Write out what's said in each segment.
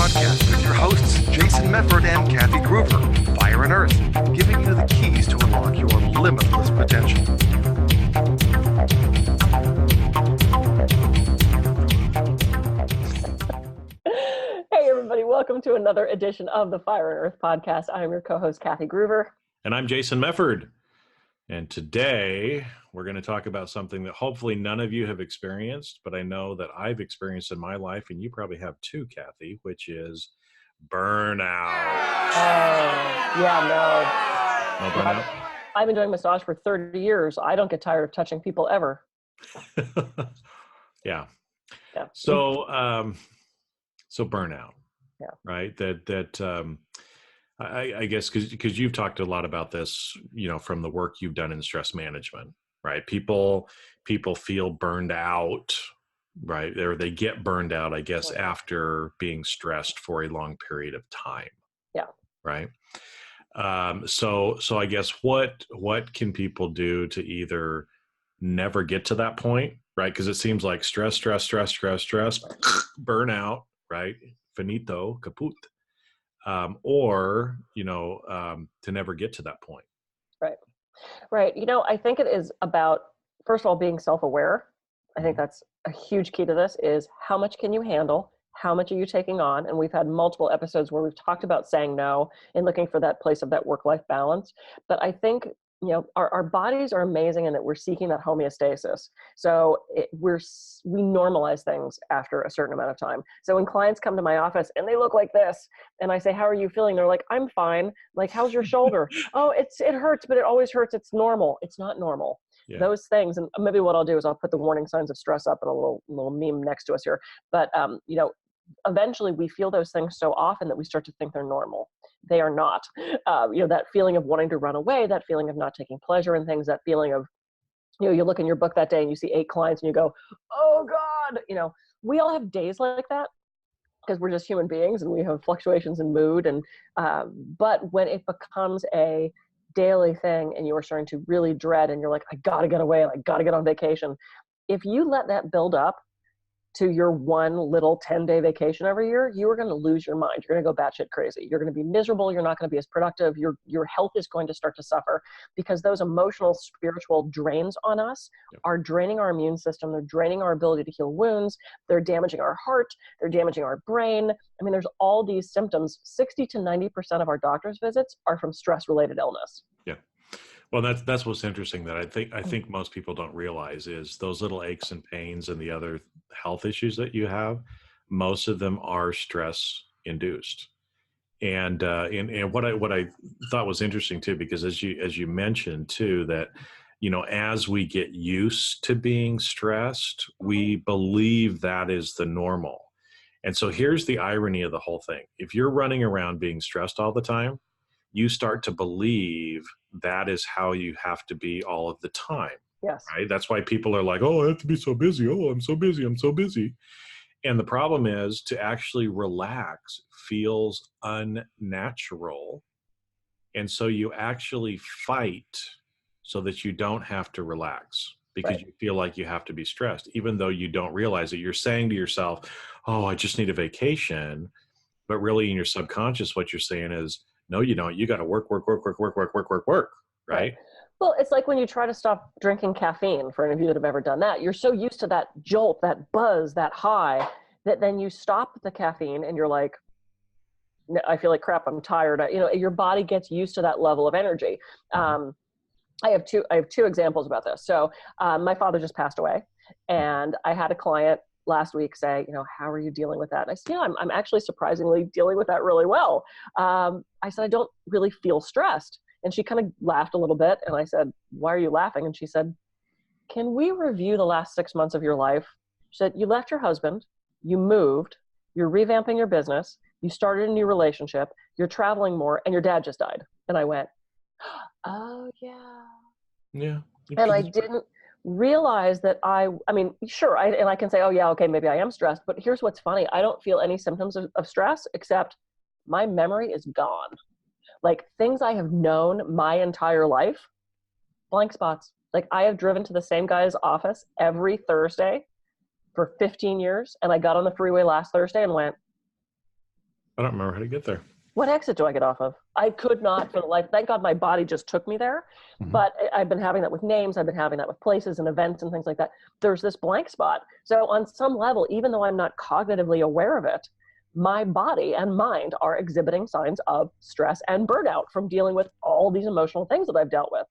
podcast with your hosts, Jason Medford and Kathy Groover. Fire and Earth, giving you the keys to unlock your limitless potential. Hey, everybody. Welcome to another edition of the Fire and Earth podcast. I'm your co-host, Kathy Groover. And I'm Jason Medford. And today we're going to talk about something that hopefully none of you have experienced, but I know that I've experienced in my life, and you probably have too, Kathy, which is burnout. No burnout? I've been doing massage for 30 years. I don't get tired of touching people ever. Yeah. Yeah. So burnout. Yeah. Right. I guess because you've talked a lot about this, from the work you've done in stress management, right? People feel burned out, right? Or they get burned out, I guess, after being stressed for a long period of time. Yeah. Right. So I guess what can people do to either never get to that point, right? Because it seems like stress, burnout, right? Finito, caput. Or to never get to that point. Right. I think it is about, first of all, being self-aware. I think that's a huge key to this is how much can you handle? How much are you taking on? And we've had multiple episodes where we've talked about saying no and looking for that place of that work-life balance. But I think our bodies are amazing in that we're seeking that homeostasis. So we normalize things after a certain amount of time. So when clients come to my office and they look like this, and I say, "How are you feeling?" They're like, "I'm fine." Like, "How's your shoulder?" "Oh, it hurts, but it always hurts. It's normal." It's not normal. Yeah. Those things, and maybe what I'll do is I'll put the warning signs of stress up in a little meme next to us here. But eventually we feel those things so often that we start to think they're normal. They are not. That feeling of wanting to run away, that feeling of not taking pleasure in things, that feeling of, you look in your book that day and you see 8 clients and you go, "Oh God," we all have days like that because we're just human beings and we have fluctuations in mood. And, but when it becomes a daily thing and you are starting to really dread and you're like, "I got to get away and I got to get on vacation." If you let that build up to your one little 10-day vacation every year, you are going to lose your mind. You're going to go batshit crazy. You're going to be miserable. You're not going to be as productive. Your health is going to start to suffer because those emotional, spiritual drains on us are draining our immune system. They're draining our ability to heal wounds. They're damaging our heart. They're damaging our brain. I mean, there's all these symptoms. 60 to 90% of our doctor's visits are from stress-related illness. Yeah. Well, that's what's interesting that I think most people don't realize is those little aches and pains and the other health issues that you have, most of them are stress induced. And what I thought was interesting too, because as you mentioned too, that, as we get used to being stressed, we believe that is the normal. And so here's the irony of the whole thing. If you're running around being stressed all the time, you start to believe that is how you have to be all of the time. Yes. Right? That's why people are like, "Oh, I have to be so busy. Oh, I'm so busy. I'm so busy." And the problem is to actually relax feels unnatural. And so you actually fight so that you don't have to relax because you feel like you have to be stressed, even though you don't realize it. You're saying to yourself, "Oh, I just need a vacation." But really in your subconscious, what you're saying is, no, you don't. You got to work, right? Well, it's like when you try to stop drinking caffeine, for any of you that have ever done that, you're so used to that jolt, that buzz, that high, that then you stop the caffeine and you're like, "I feel like crap, I'm tired." Your body gets used to that level of energy. I have two examples about this. So my father just passed away and I had a client last week say, "How are you dealing with that?" And I said, I'm actually surprisingly dealing with that really well. I said, "I don't really feel stressed." And she kind of laughed a little bit. And I said, "Why are you laughing?" And she said, "Can we review the last 6 months of your life?" She said, "You left your husband, you moved, you're revamping your business, you started a new relationship, you're traveling more, and your dad just died." And I went, "Oh yeah." Yeah. And I didn't realize that I mean, sure, I can say, "Oh yeah, okay, maybe I am stressed." But here's what's funny. I don't feel any symptoms of stress except my memory is gone. Like things I have known my entire life, blank spots. Like I have driven to the same guy's office every Thursday for 15 years. And I got on the freeway last Thursday and went, I don't remember how to get there. What exit do I get off of? I could not for the life. Thank God my body just took me there. Mhm. But I've been having that with names. I've been having that with places and events and things like that. There's this blank spot. So on some level, even though I'm not cognitively aware of it, my body and mind are exhibiting signs of stress and burnout from dealing with all these emotional things that I've dealt with.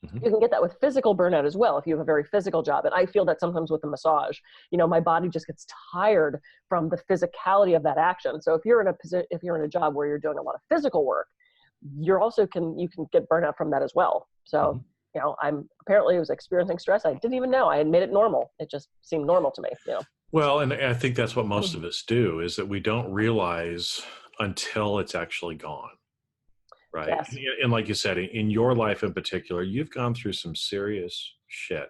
Mhm. You can get that with physical burnout as well if you have a very physical job. And I feel that sometimes with the massage, my body just gets tired from the physicality of that action. So if you're in a job where you're doing a lot of physical work, you can get burnout from that as well. So, Mhm. I was experiencing stress. I didn't even know I had made it normal. It just seemed normal to me. Well, and I think that's what most of us do, is that we don't realize until it's actually gone. Right. Yes. And like you said, in your life in particular, you've gone through some serious shit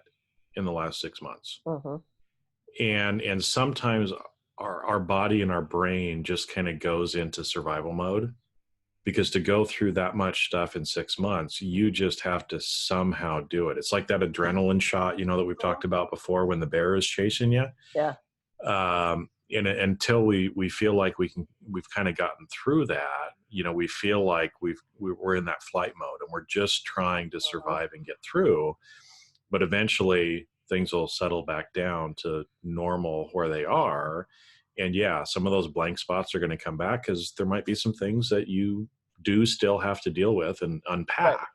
in the last 6 months. Hmm. And sometimes our body and our brain just kind of goes into survival mode, because to go through that much stuff in 6 months, you just have to somehow do it. It's like that adrenaline shot, that we've talked about before, when the bear is chasing you. Yeah. And until we feel like we've kind of gotten through that, we feel like we're in that flight mode and we're just trying to survive and get through. But eventually things will settle back down to normal where they are. And yeah, some of those blank spots are going to come back, because there might be some things that you do still have to deal with and unpack.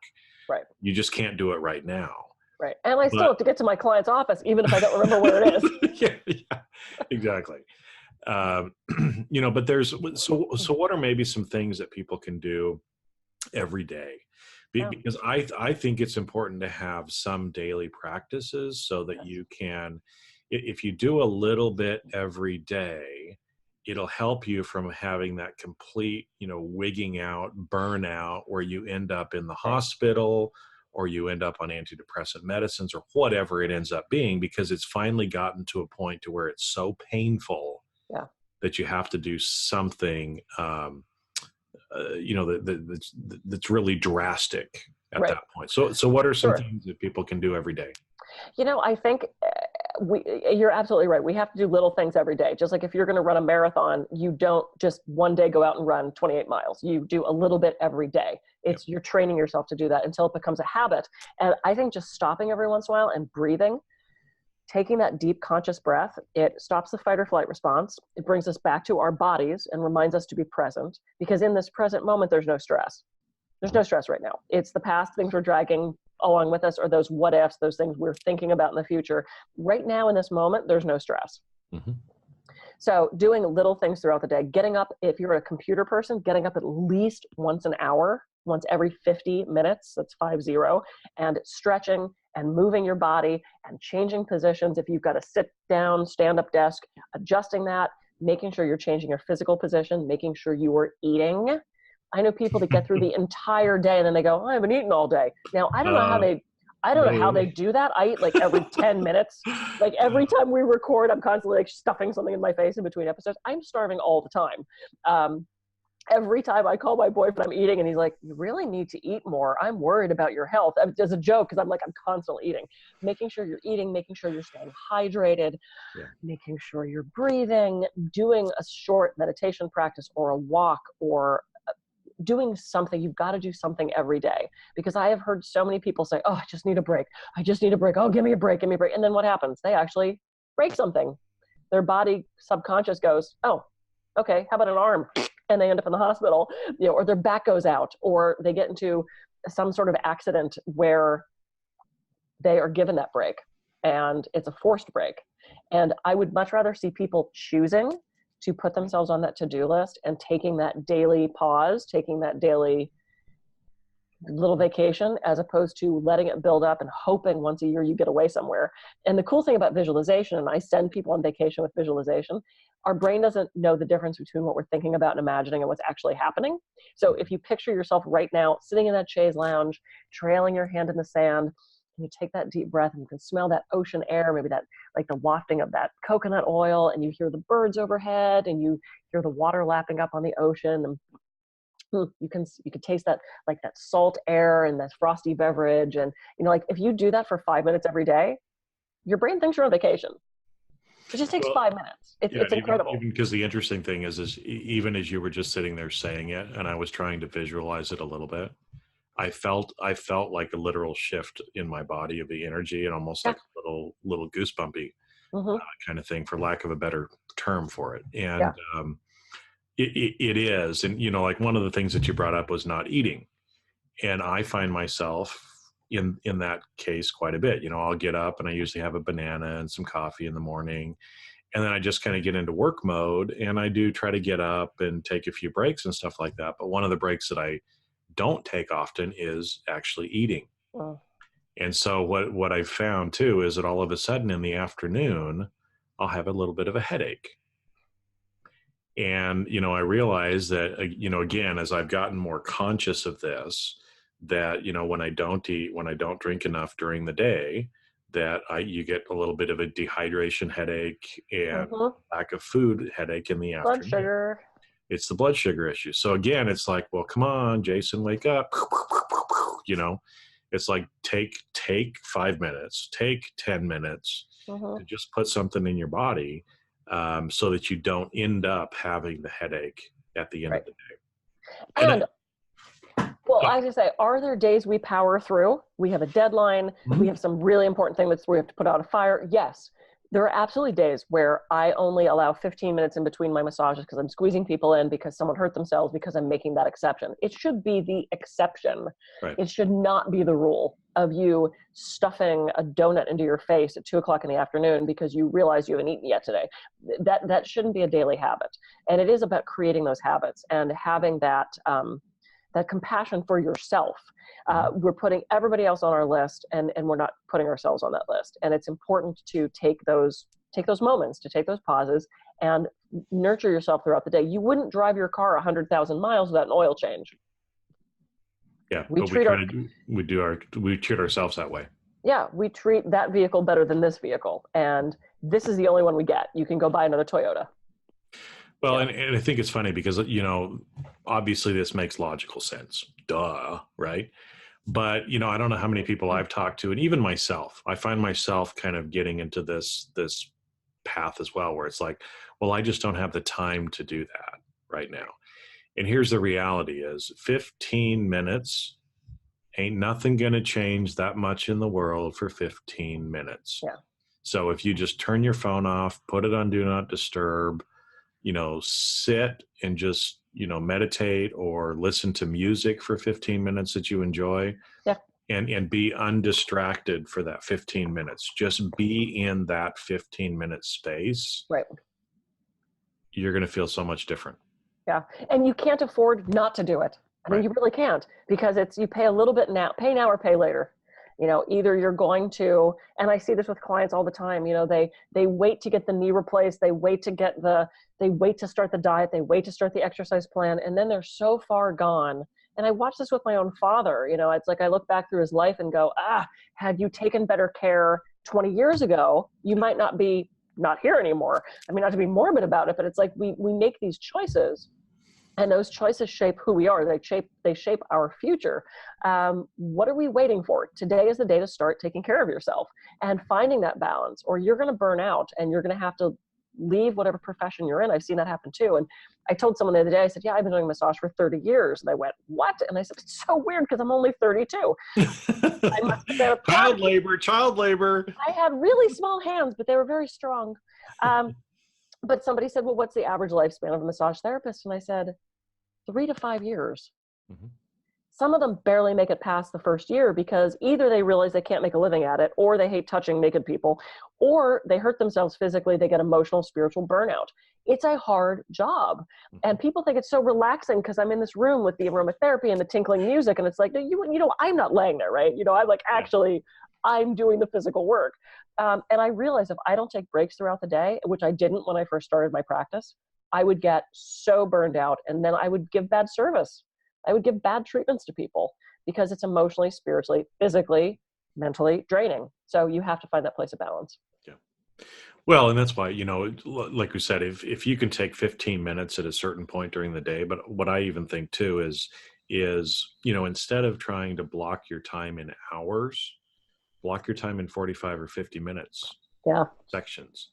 Right. You just can't do it right now. Right. And I still But have to get to my client's office, even if I don't remember where it is. yeah, exactly. But so what are maybe some things that people can do every day? Yeah. Because I think it's important to have some daily practices, so that Yes. you can, if you do a little bit every day, it'll help you from having that complete, wigging out, burnout, where you end up in the hospital, or you end up on antidepressant medicines, or whatever it ends up being, because it's finally gotten to a point to where it's so painful Yeah. that you have to do something, that's really drastic at Right. that point. So what are some Sure. things that people can do every day? I think you're absolutely right. We have to do little things every day. Just like if you're going to run a marathon, you don't just one day go out and run 28 miles. You do a little bit every day. You're training yourself to do that until it becomes a habit. And I think just stopping every once in a while and breathing, taking that deep conscious breath, it stops the fight or flight response. It brings us back to our bodies and reminds us to be present, because in this present moment, there's no stress. There's no stress right now. It's the past, things we're dragging along with us, or those what ifs, those things we're thinking about in the future. Right now in this moment, there's no stress. Mm-hmm. So doing little things throughout the day, getting up, if you're a computer person, getting up at least once an hour, once every 50 minutes, that's 50, and stretching and moving your body and changing positions. If you've got a sit down, stand up desk, adjusting that, making sure you're changing your physical position, making sure you are eating. I know people that get through the entire day and then they go, oh, I haven't eaten all day. Now, I don't know how they do that. I eat like every 10 minutes. Like every time we record, I'm constantly like stuffing something in my face in between episodes. I'm starving all the time. Every time I call my boyfriend, I'm eating, and he's like, you really need to eat more. I'm worried about your health. As a joke, because I'm constantly eating. Making sure you're eating, making sure you're staying hydrated, making sure you're breathing, doing a short meditation practice or a walk, or doing something. You've got to do something every day, because I have heard so many people say, oh, I just need a break. I just need a break. Oh, give me a break. And then what happens? They actually break something. Their body subconscious goes, oh, okay, how about an arm? And they end up in the hospital, or their back goes out, or they get into some sort of accident where they are given that break, and it's a forced break. And I would much rather see people choosing to put themselves on that to-do list and taking that daily pause, taking that daily little vacation, as opposed to letting it build up and hoping once a year you get away somewhere. And the cool thing about visualization, and I send people on vacation with visualization, our brain doesn't know the difference between what we're thinking about and imagining and what's actually happening. So if you picture yourself right now sitting in that chaise lounge, trailing your hand in the sand, and you take that deep breath and you can smell that ocean air, maybe that, like the wafting of that coconut oil, and you hear the birds overhead and you hear the water lapping up on the ocean, and you can taste that, like that salt air and that frosty beverage. And like if you do that for 5 minutes every day, your brain thinks you're on vacation. It just takes Well, 5 minutes. yeah, It's and incredible. even because the interesting thing is even as you were just sitting there saying it, and I was trying to visualize it a little bit, I felt like a literal shift in my body of the energy, and almost Yeah. like a little goosebumpy Hmm. kind of thing, for lack of a better term for it. And Yeah. it is, and like one of the things that you brought up was not eating, and I find myself in that case quite a bit. I'll get up and I usually have a banana and some coffee in the morning, and then I just kind of get into work mode, and I do try to get up and take a few breaks and stuff like that. But one of the breaks that I don't take often is actually eating. Mm. And so what I've found too is that all of a sudden in the afternoon, I'll have a little bit of a headache. And, I realize that, again, as I've gotten more conscious of this, that, when I don't eat, when I don't drink enough during the day, that you get a little bit of a dehydration headache and Hmm. lack of food headache in the Blood afternoon. sugar. It's the blood sugar issue. So again, it's like, well, come on, Jason, wake up. It's like, take 5 minutes, take 10 minutes Hmm. to just put something in your body, so that you don't end up having the headache at the end Right. of the day. And And well, I just say, are there days we power through? We have a deadline. We have some really important thing that's we have to put out a fire. Yes, there are absolutely days where I only allow 15 minutes in between my massages because I'm squeezing people in because someone hurt themselves, because I'm making that exception. It should be the exception. right. It should not be the rule of you stuffing a donut into your face at 2 o'clock in the afternoon because you realize you haven't eaten yet today. That shouldn't be a daily habit. And it is about creating those habits and having that compassion for yourself. We're putting everybody else on our list, and we're not putting ourselves on that list. And it's important to take those moments, to take those pauses, and nurture yourself throughout the day. You wouldn't drive your car 100,000 miles without an oil change. Yeah, We but treat we treat ourselves that way. Yeah, we treat that vehicle better than this vehicle, and this is the only one we get. You can go buy another Toyota. Well, and I think it's funny because, obviously this makes logical sense. Duh, right? But, I don't know how many people I've talked to, and even myself, I find myself kind of getting into this path as well, where it's like, well, I just don't have the time to do that right now. And here's the reality is 15 minutes ain't nothing going to change that much in the world for 15 minutes. Yeah. So if you just turn your phone off, put it on do not disturb, sit and just, meditate or listen to music for 15 minutes that you enjoy. Yeah. And be undistracted for that 15 minutes. Just be in that 15-minute space. Right. You're going to feel so much different. Yeah. And you can't afford not to do it. I mean, Right. you really can't, because you pay a little bit now, pay now or pay later. Either you're going to, and I see this with clients all the time, they wait to get the knee replaced. They wait to start the diet. They wait to start the exercise plan. And then they're so far gone. And I watch this with my own father. It's like I look back through his life and go, had you taken better care 20 years ago, you might not be not here anymore. I mean, not to be morbid about it, but it's like we make these choices, and those choices shape who we are. They shape our future. What are we waiting for? Today is the day to start taking care of yourself and finding that balance, or you're going to burn out and you're going to have to leave whatever profession you're in. I've seen that happen too. And I told someone the other day, I said, yeah, I've been doing massage for 30 years. And they went, what? And I said, it's so weird because I'm only 32. I must have been a Child labor. I had really small hands, but they were very strong. But somebody said, well, what's the average lifespan of a massage therapist? And I said, 3 to 5 years. Mm-hmm. Some of them barely make it past the first year because either they realize they can't make a living at it, or they hate touching naked people, or they hurt themselves physically. They get emotional, spiritual burnout. It's a hard job. Mm-hmm. And people think it's so relaxing because I'm in this room with the aromatherapy and the tinkling music. And it's like, no, I'm not laying there, right? I'm like, actually, I'm doing the physical work. And I realized if I don't take breaks throughout the day, which I didn't when I first started my practice, I would get so burned out, and then I would give bad service. I would give bad treatments to people because it's emotionally, spiritually, physically, mentally draining. So you have to find that place of balance. Yeah. Well, and that's why, like we said, if you can take 15 minutes at a certain point during the day, but what I even think too is, instead of trying to block your time in hours, block your time in 45 or 50 minutes Yeah. sections.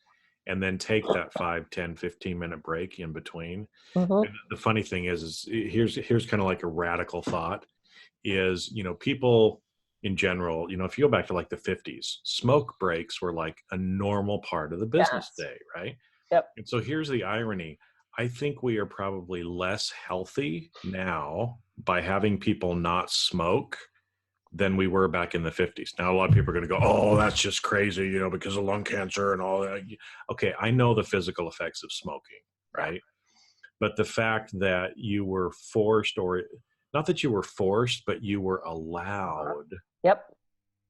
and then take that 5, 10, 15-minute break in between. Mm-hmm. And the funny thing is here's kind of like a radical thought is, people in general, if you go back to like the 50s, smoke breaks were like a normal part of the business Yes. day, right? Yep. And so here's the irony. I think we are probably less healthy now by having people not smoke than we were back in the 50s. Now, a lot of people are going to go, oh, that's just crazy, because of lung cancer and all that. Okay, I know the physical effects of smoking, right? But the fact that you were forced, or not that you were forced, but you were allowed Yep.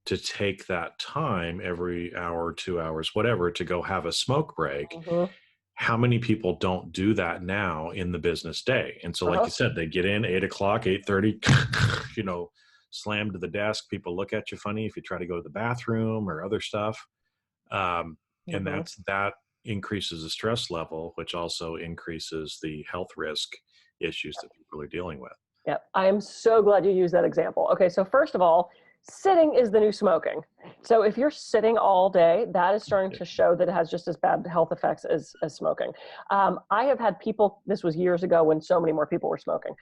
to take that time every hour, 2 hours, whatever, to go have a smoke break. Mm-hmm. How many people don't do that now in the business day? And so, like you said, they get in 8 o'clock, 8:30, slam to the desk. People look at you funny if you try to go to the bathroom or other stuff. And that increases the stress level, which also increases the health risk issues that people are dealing with. Yep. I am so glad you used that example. Okay, so first of all, sitting is the new smoking. So if you're sitting all day, that is starting to show that it has just as bad health effects as smoking. I have had people, this was years ago when so many more people were smoking.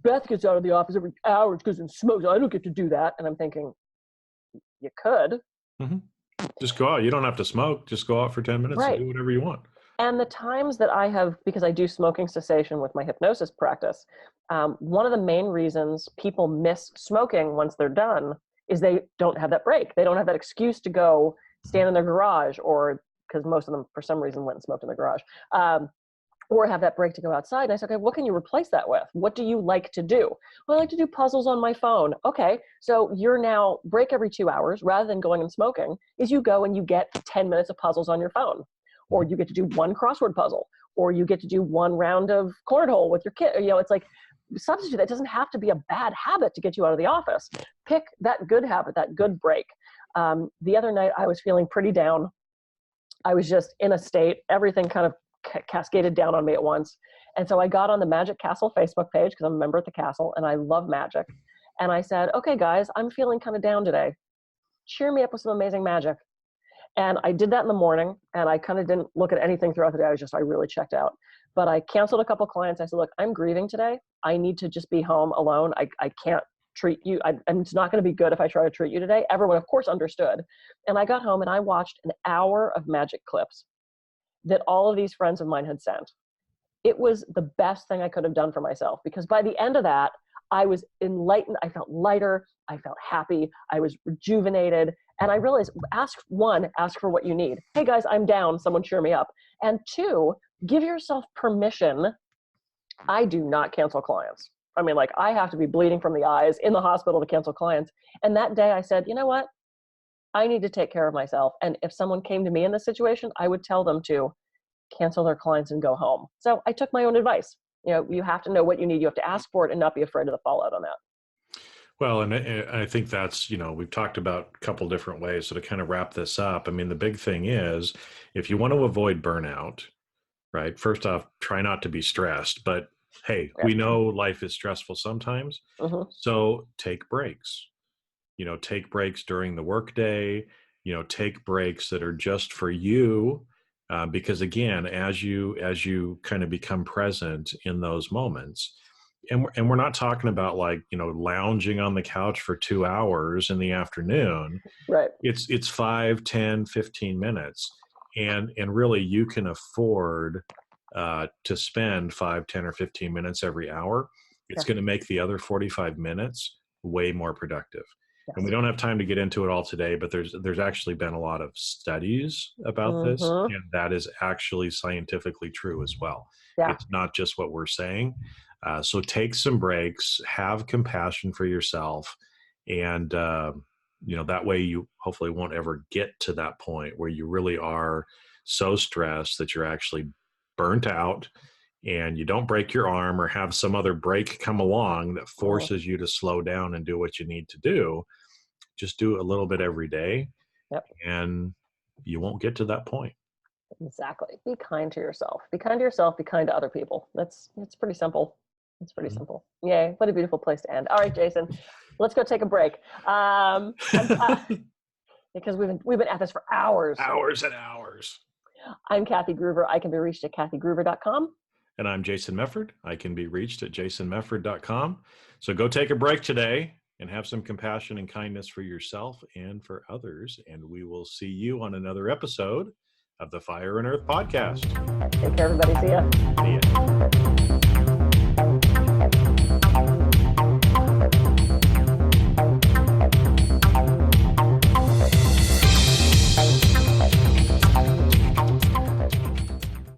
Beth gets out of the office every hour because it smokes. I don't get to do that. And I'm thinking, you could. Mm-hmm. Just go out. You don't have to smoke. Just go out for 10 minutes and do whatever you want. And the times that I have, because I do smoking cessation with my hypnosis practice, one of the main reasons people miss smoking once they're done is they don't have that break. They don't have that excuse to go stand in their garage, or because most of them, for some reason, went and smoked in the garage, or have that break to go outside. And I said, okay, what can you replace that with? What do you like to do? Well, I like to do puzzles on my phone. Okay, so you're now break every 2 hours, rather than going and smoking, is you go and you get 10 minutes of puzzles on your phone. Or you get to do one crossword puzzle, or you get to do one round of cornhole with your kid. It's like substitute. That doesn't have to be a bad habit to get you out of the office. Pick that good habit, that good break. The other night I was feeling pretty down. I was just in a state, everything kind of cascaded down on me at once. And so I got on the Magic Castle Facebook page, because I'm a member at the castle and I love magic. And I said, okay, guys, I'm feeling kind of down today. Cheer me up with some amazing magic. And I did that in the morning, and I kind of didn't look at anything throughout the day. I really checked out. But I canceled a couple clients. I said, look, I'm grieving today. I need to just be home alone. I can't treat you. And it's not going to be good if I try to treat you today. Everyone, of course, understood. And I got home and I watched an hour of magic clips that all of these friends of mine had sent. It was the best thing I could have done for myself, because by the end of that, I was enlightened. I felt lighter. I felt happy. I was rejuvenated. And I realized, ask for what you need. Hey guys, I'm down. Someone cheer me up. And 2, give yourself permission. I do not cancel clients. I mean, like, I have to be bleeding from the eyes in the hospital to cancel clients. And that day I said, you know what? I need to take care of myself. And if someone came to me in this situation, I would tell them to cancel their clients and go home. So I took my own advice. You have to know what you need. You have to ask for it and not be afraid of the fallout on that. Well, and I think that's, we've talked about a couple different ways. So to kind of wrap this up, I mean, the big thing is, if you want to avoid burnout, right, first off, try not to be stressed. But hey, we know life is stressful sometimes. Mm-hmm. So take breaks. Take breaks during the workday. Take breaks that are just for you. Because again, as you kind of become present in those moments, and we're not talking about like, lounging on the couch for 2 hours in the afternoon. Right. It's 5, 10, 15 minutes. And really you can afford to spend 5, 10, or 15 minutes every hour. It's going to make the other 45 minutes way more productive. Yes. And we don't have time to get into it all today, but there's actually been a lot of studies about this, and that is actually scientifically true as well. Yeah. It's not just what we're saying. So take some breaks, have compassion for yourself, and that way you hopefully won't ever get to that point where you really are so stressed that you're actually burnt out and you don't break your arm or have some other break come along that forces you to slow down and do what you need to do. Just do a little bit every day. Yep. And you won't get to that point. Exactly. Be kind to yourself. Be kind to yourself. Be kind to other people. It's pretty simple. It's pretty simple. Yay. What a beautiful place to end. All right, Jason, let's go take a break. because we've been at this for hours. Hours and hours. I'm Kathy Groover. I can be reached at kathygroover.com. And I'm Jason Mefford. I can be reached at jasonmefford.com. So go take a break today and have some compassion and kindness for yourself and for others. And we will see you on another episode of the Fire and Earth podcast. Take care, everybody. See ya. See ya.